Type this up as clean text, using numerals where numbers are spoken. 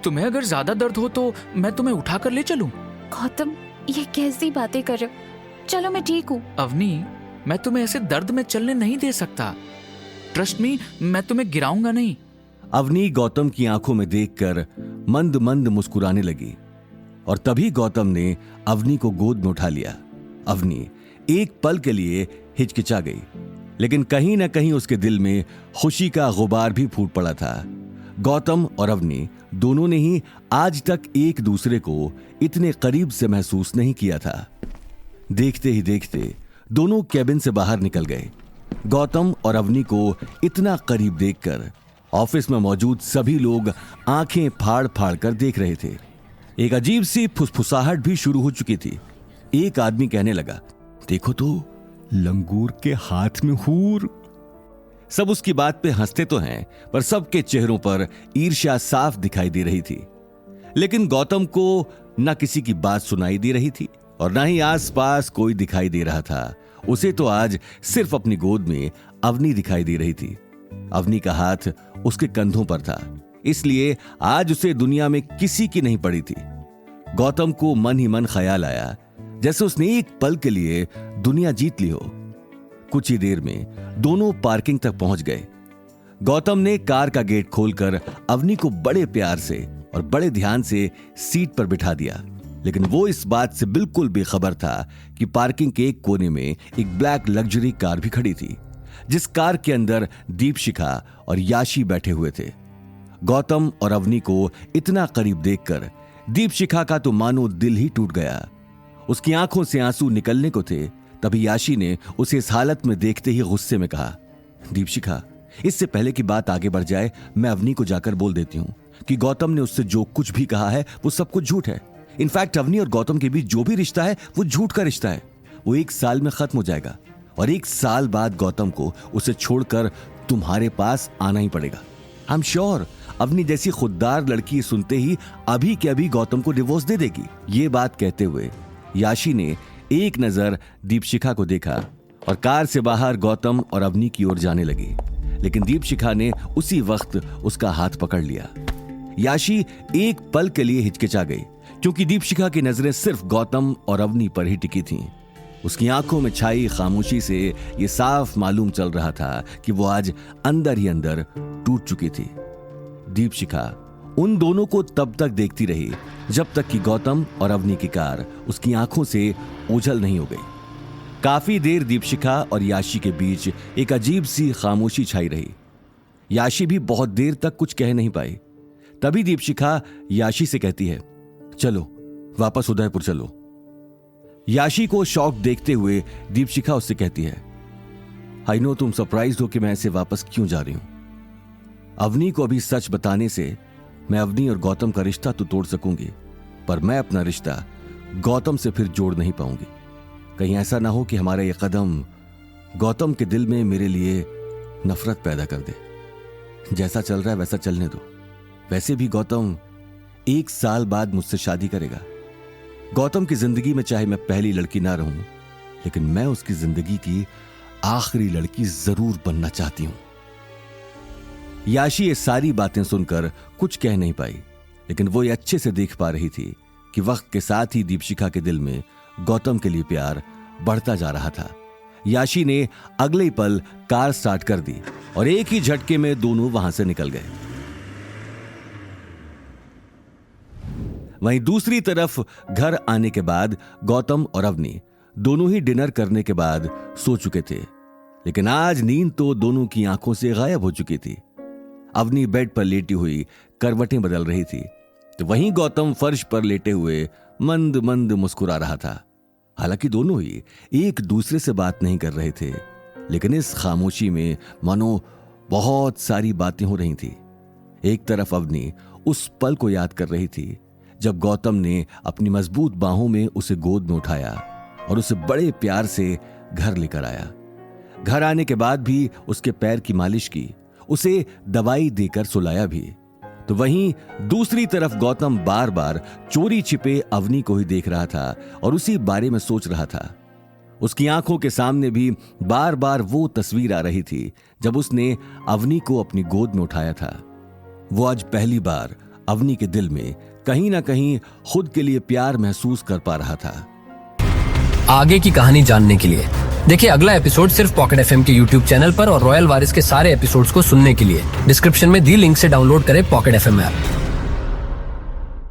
तुम्हें अगर ज्यादा दर्द हो तो मैं तुम्हें उठाकर ले चलूं? गौतम, ये कैसी बातें कर रहे हो? चलो मैं ठीक हूँ। अवनी, मैं तुम्हें ऐसे दर्द में चलने नहीं दे सकता। ट्रस्ट मी, मैं तुम्हें गिराऊंगा नहीं। अवनी गौतम की आंखों में देखकर मंद मंद मुस्कुराने लगी और तभी गौतम ने अवनी को गोद में उठा लिया। अवनी एक पल के लिए हिचकिचा गई, लेकिन कहीं ना कहीं उसके दिल में खुशी का गुबार भी फूट पड़ा था। गौतम और अवनी दोनों ने ही आज तक एक दूसरे को इतने करीब से महसूस नहीं किया था। देखते ही देखते दोनों कैबिन से बाहर निकल गए। गौतम और अवनी को इतना करीब देखकर ऑफिस में मौजूद सभी लोग आंखें फाड़ फाड़ कर देख रहे थे। एक अजीब सी फुसफुसाहट भी शुरू हो चुकी थी। एक आदमी कहने लगा, देखो तो, लंगूर के हाथ में हूर। सब उसकी बात पे हंसते तो हैं, पर सबके चेहरों पर ईर्ष्या साफ दिखाई दे रही थी। लेकिन गौतम को न किसी की बात सुनाई दे रही थी और न ही आसपास कोई दिखाई दे रहा था। उसे तो आज सिर्फ अपनी गोद में अवनी दिखाई दे रही थी। अवनी का हाथ उसके कंधों पर था, इसलिए आज उसे दुनिया में किसी की नहीं पड़ी थी। गौतम को मन ही मन ख्याल आया जैसे उसने एक पल के लिए दुनिया जीत ली हो। कुछ ही देर में दोनों पार्किंग तक पहुंच गए। गौतम ने कार का गेट खोलकर अवनी को बड़े प्यार से और बड़े ध्यान से सीट पर बिठा दिया, लेकिन वो इस बात से बिल्कुल बेखबर था कि पार्किंग के एक कोने में एक ब्लैक लग्जरी कार भी खड़ी थी, जिस कार के अंदर दीपशिखा और याशी बैठे हुए थे। गौतम और अवनी को इतना करीब देखकर दीपशिखा का तो मानो दिल ही टूट गया। उसकी आंखों से आंसू निकलने को थे, तभी याशी ने उसे इस हालत में देखते ही गुस्से में कहा, दीपशिखा, इससे पहले कि बात आगे बढ़ जाए, मैं अवनी को जाकर बोल देती हूँ कि गौतम ने उससे जो कुछ भी कहा है वो सब कुछ झूठ है। इनफैक्ट अवनी और गौतम के बीच जो भी रिश्ता है वो झूठ का रिश्ता है। वो 1 साल में खत्म हो जाएगा और 1 साल बाद गौतम को उसे छोड़कर तुम्हारे पास आना ही पड़ेगा। आई एम श्योर अवनी जैसी खुददार लड़की सुनते ही अभी के अभी गौतम को डिवोर्स दे देगी। ये बात कहते हुए याशी ने एक नजर दीपशिखा को देखा और कार से बाहर गौतम और अवनी की ओर जाने लगी, लेकिन दीपशिखा ने उसी वक्त उसका हाथ पकड़ लिया। याशी एक पल के लिए हिचकिचा गई, क्योंकि दीपशिखा की नजरें सिर्फ गौतम और अवनी पर ही टिकी थीं। उसकी आंखों में छाई खामोशी से यह साफ मालूम चल रहा था कि वो आज अंदर ही अंदर टूट चुकी थी। दीपशिखा उन दोनों को तब तक देखती रही जब तक कि गौतम और अवनी की कार उसकी आंखों से ओझल नहीं हो गई। काफी देर दीपशिखा और याशी के बीच एक अजीब सी खामोशी छाई रही। याशी भी बहुत देर तक कुछ कह नहीं पाई। तभी दीपशिखा याशी से कहती है, चलो वापस उदयपुर चलो। याशी को शॉक देखते हुए दीपशिखा उससे कहती है, आई नो तुम सरप्राइज्ड हो कि मैं ऐसे वापस क्यों जा रही हूं। अवनी को अभी सच बताने से मैं अवनी और गौतम का रिश्ता तो तोड़ सकूंगी, पर मैं अपना रिश्ता गौतम से फिर जोड़ नहीं पाऊंगी। कहीं ऐसा ना हो कि हमारा यह कदम गौतम के दिल में मेरे लिए नफरत पैदा कर दे। जैसा चल रहा है वैसा चलने दो। वैसे भी गौतम 1 साल बाद मुझसे शादी करेगा। गौतम की जिंदगी में चाहे मैं पहली लड़की ना रहूं, लेकिन मैं उसकी जिंदगी की आखिरी लड़की जरूर बनना चाहती हूं। याशी ये सारी बातें सुनकर कुछ कह नहीं पाई, लेकिन वो ये अच्छे से देख पा रही थी कि वक्त के साथ ही दीपशिखा के दिल में गौतम के लिए प्यार बढ़ता जा रहा था। याशी ने अगले ही पल कार स्टार्ट कर दी और एक ही झटके में दोनों वहां से निकल गए। वहीं दूसरी तरफ घर आने के बाद गौतम और अवनी दोनों ही डिनर करने के बाद सो चुके थे, लेकिन आज नींद तो दोनों की आंखों से गायब हो चुकी थी। अवनी बेड पर लेटी हुई करवटें बदल रही थी, तो वहीं गौतम फर्श पर लेटे हुए मंद मंद मुस्कुरा रहा था। हालांकि दोनों ही एक दूसरे से बात नहीं कर रहे थे, लेकिन इस खामोशी में मानो बहुत सारी बातें हो रही थी। एक तरफ अवनी उस पल को याद कर रही थी जब गौतम ने अपनी मजबूत बाहों में उसे गोद में उठाया और उसे बड़े प्यार से घर लेकर आया। घर आने के बाद भी उसके पैर की मालिश की, उसे दवाई देकर सुलाया भी। तो वहीं दूसरी तरफ गौतम बार बार चोरी छिपे अवनी को ही देख रहा था और उसी बारे में सोच रहा था। उसकी आंखों के सामने भी बार बार वो तस्वीर आ रही थी जब उसने अवनी को अपनी गोद में उठाया था। वो आज पहली बार अवनी के दिल में कहीं ना कहीं खुद के लिए प्यार महसूस कर पा रहा था। आगे की कहानी जानने के लिए देखिए अगला एपिसोड सिर्फ पॉकेट एफएम के यूट्यूब चैनल पर और रॉयल वारिस के सारे एपिसोड्स को सुनने के लिए डिस्क्रिप्शन में दी लिंक से डाउनलोड करें पॉकेट एफएम ऐप।